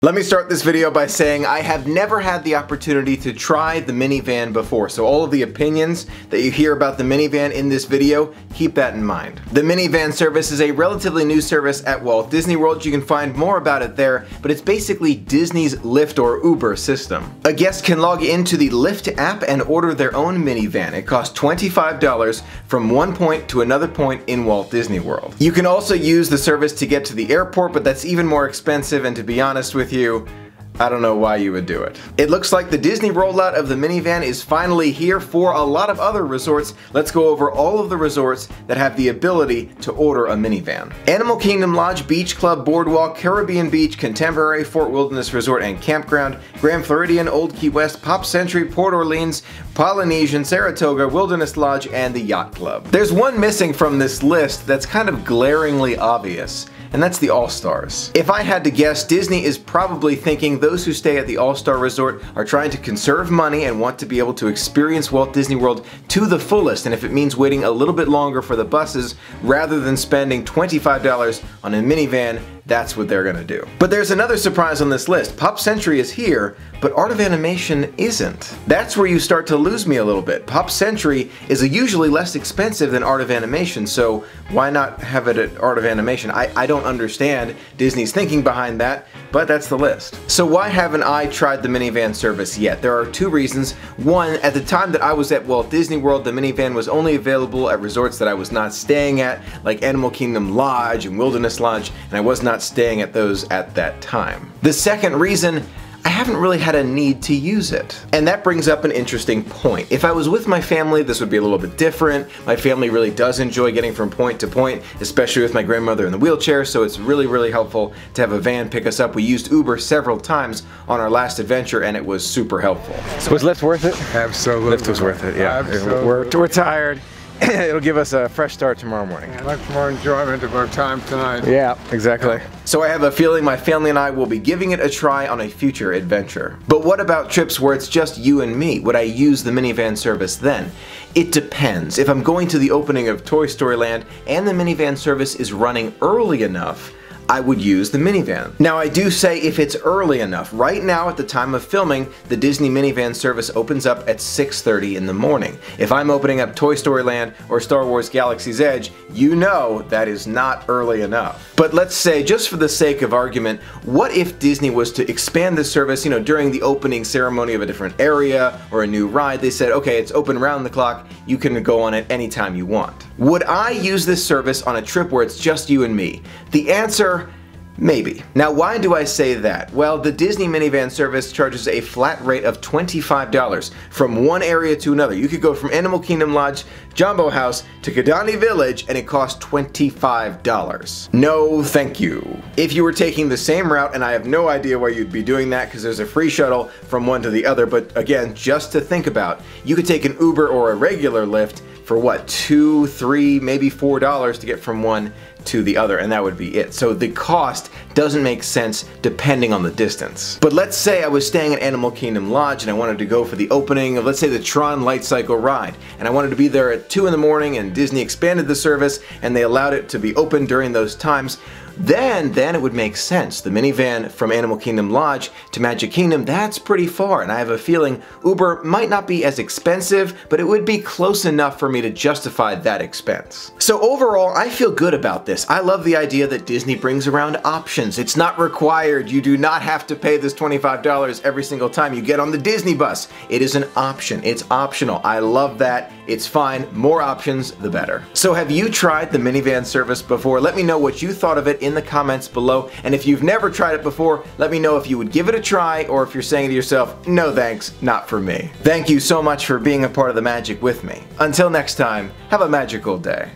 Let me start this video by saying I have never had the opportunity to try the Minnie Van before, so all of the opinions that you hear about the Minnie Van in this video, keep that in mind. The Minnie Van service is a relatively new service at Walt Disney World. You can find more about it there, but it's basically Disney's Lyft or Uber system. A guest can log into the Lyft app and order their own Minnie Van. It costs $25 from one point to another point in Walt Disney World. You can also use the service to get to the airport, but that's even more expensive, and to be honest with you, I don't know why you would do it. It looks like the Disney rollout of the Minnie Van is finally here for a lot of other resorts. Let's go over all of the resorts that have the ability to order a Minnie Van. Animal Kingdom Lodge, Beach Club, Boardwalk, Caribbean Beach, Contemporary, Fort Wilderness Resort and Campground, Grand Floridian, Old Key West, Pop Century, Port Orleans, Polynesian, Saratoga, Wilderness Lodge, and the Yacht Club. There's one missing from this list that's kind of glaringly obvious, and that's the All-Stars. If I had to guess, Disney is probably thinking those who stay at the All-Star Resort are trying to conserve money and want to be able to experience Walt Disney World to the fullest, and if it means waiting a little bit longer for the buses rather than spending $25 on a Minnie Van, that's what they're gonna do. But there's another surprise on this list. Pop Century is here, but Art of Animation isn't. That's where you start to lose me a little bit. Pop Century is usually less expensive than Art of Animation, so why not have it at Art of Animation? I don't understand Disney's thinking behind that, but that's the list. So why haven't I tried the Minnie Van service yet? There are two reasons. One, at the time that I was at Walt Disney World, the Minnie Van was only available at resorts that I was not staying at, like Animal Kingdom Lodge and Wilderness Lodge, and I was not staying at those at that time. The second reason, I haven't really had a need to use it. And that brings up an interesting point. If I was with my family, this would be a little bit different. My family really does enjoy getting from point to point, especially with my grandmother in the wheelchair, so it's really helpful to have a van pick us up. We used Uber several times on our last adventure, and it was super helpful. So was Lyft worth it? Absolutely. Lyft was worth it, yeah. Absolutely. We're tired. It'll give us a fresh start tomorrow morning. Yeah, much more enjoyment of our time tonight. Yeah, exactly. So I have a feeling my family and I will be giving it a try on a future adventure. But what about trips where it's just you and me? Would I use the Minnie Van service then? It depends. If I'm going to the opening of Toy Story Land and the Minnie Van service is running early enough, I would use the Minnie Van. Now I do say if it's early enough. Right now at the time of filming, the Disney Minnie Van service opens up at 6:30 in the morning. If I'm opening up Toy Story Land or Star Wars Galaxy's Edge, you know that is not early enough. But let's say, just for the sake of argument, what if Disney was to expand this service, during the opening ceremony of a different area or a new ride, they said, okay, it's open round the clock, you can go on it anytime you want. Would I use this service on a trip where it's just you and me? The answer, maybe. Now why do I say that? Well, the Disney Minnie Van service charges a flat rate of $25 from one area to another. You could go from Animal Kingdom Lodge, Jambo House to Kidani Village and it costs $25. No thank you. If you were taking the same route, and I have no idea why you'd be doing that because there's a free shuttle from one to the other, but again, just to think about, you could take an Uber or a regular Lyft for what, $2, $3, maybe $4 to get from one to the other, and that would be it. So the cost doesn't make sense depending on the distance. But let's say I was staying at Animal Kingdom Lodge and I wanted to go for the opening of, let's say, the Tron Light Cycle ride, and I wanted to be there at 2 in the morning, and Disney expanded the service and they allowed it to be open during those times. Then it would make sense. The Minnie Van from Animal Kingdom Lodge to Magic Kingdom, that's pretty far, and I have a feeling Uber might not be as expensive, but it would be close enough for me to justify that expense. So overall, I feel good about this. I love the idea that Disney brings around options. It's not required. You do not have to pay this $25 every single time you get on the Disney bus. It is an option. It's optional. I love that. It's fine. More options, the better. So have you tried the Minnie Van service before? Let me know what you thought of it in the comments below, and if you've never tried it before, let me know if you would give it a try, or if you're saying to yourself, no thanks, not for me. Thank you so much for being a part of the magic with me. Until next time, have a magical day.